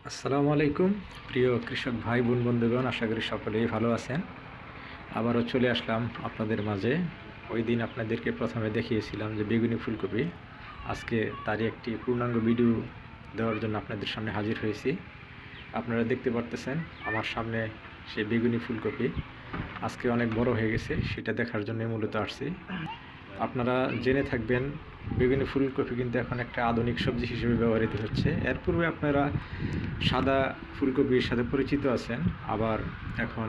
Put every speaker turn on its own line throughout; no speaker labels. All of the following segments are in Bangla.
আসসালামু আলাইকুম প্রিয় কৃষক ভাই বোন বন্ধুগণ, আশা করি সকলেই ভালো আছেন। আবারও চলে আসলাম আপনাদের মাঝে। ওই দিন আপনাদেরকে প্রথমে দেখিয়েছিলাম যে বেগুনি ফুলকপি, আজকে তারই একটি পূর্ণাঙ্গ ভিডিও দেওয়ার জন্য আপনাদের সামনে হাজির হয়েছি। আপনারা দেখতে পারতেছেন আমার সামনে সেই বেগুনি ফুলকপি আজকে অনেক বড় হয়ে গেছে, সেটা দেখার জন্য মূলত আসছি। আপনারা জেনে থাকবেন বেগুনি ফুলকপি কিন্তু এখন একটা আধুনিক সবজি হিসেবে ব্যবহৃত হচ্ছে। এর পূর্বে আপনারা সাদা ফুলকপির সাথে পরিচিত আছেন, আবার এখন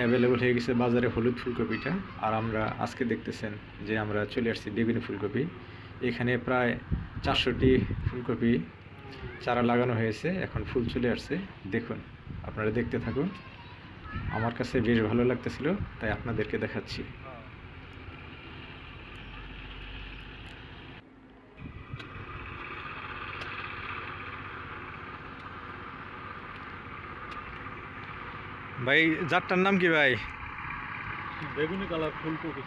অ্যাভেলেবল হয়ে গেছে বাজারে হলুদ ফুলকপিটা। আর আমরা আজকে দেখতেছেন যে আমরা চলে আসছি বেগুনি ফুলকপি। এখানে প্রায় 400টি ফুলকপি চারা লাগানো হয়েছে, এখন ফুল চলে আসছে। দেখুন, আপনারা দেখতে থাকুন। আমার কাছে বেশ ভালো লাগতেছিল, তাই আপনাদেরকে দেখাচ্ছি। ভাই, জাতটার নাম কি ভাই?
বেগুনি কালার ফুলকপি।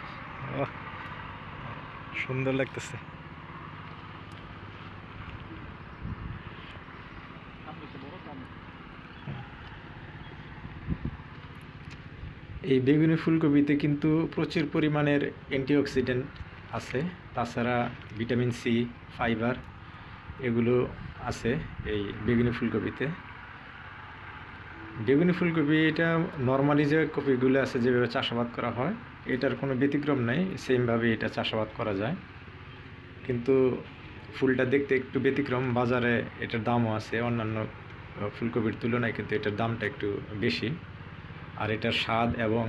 ওহ, সুন্দর লাগতেছে। এই বেগুনি ফুলকপিতে কিন্তু প্রচুর পরিমাণের অ্যান্টিঅক্সিডেন্ট আছে, তাছাড়া ভিটামিন সি, ফাইবার এগুলো আছে এই বেগুনি ফুলকপিতে। বেগুনি ফুলকপি এটা নর্মালি যে কপিগুলো আছে যেভাবে চাষাবাদ করা হয়, এটার কোনো ব্যতিক্রম নেই, সেমভাবে এটা চাষাবাদ করা যায়। কিন্তু ফুলটা দেখতে একটু ব্যতিক্রম, বাজারে এটার দামও আছে অন্যান্য ফুলকপির তুলনায়, কিন্তু এটার দামটা একটু বেশি। আর এটার স্বাদ এবং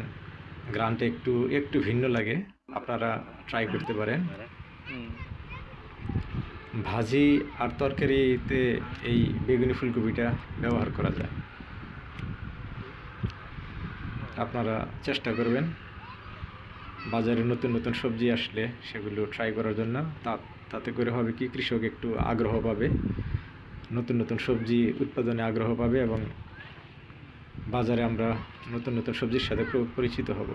ঘ্রাণটা একটু একটু ভিন্ন লাগে, আপনারা ট্রাই করতে পারেন। ভাজি আর তরকারিতে এই বেগুনি ফুলকপিটা ব্যবহার করা যায়। আপনারা চেষ্টা করবেন বাজারে নতুন নতুন সবজি আসলে সেগুলো ট্রাই করার জন্য। তাতে করে হবে কি, কৃষক একটু আগ্রহ পাবে, নতুন নতুন সবজি উৎপাদনে আগ্রহ পাবে এবং বাজারে আমরা নতুন নতুন সবজির সাথে পরিচিত হব।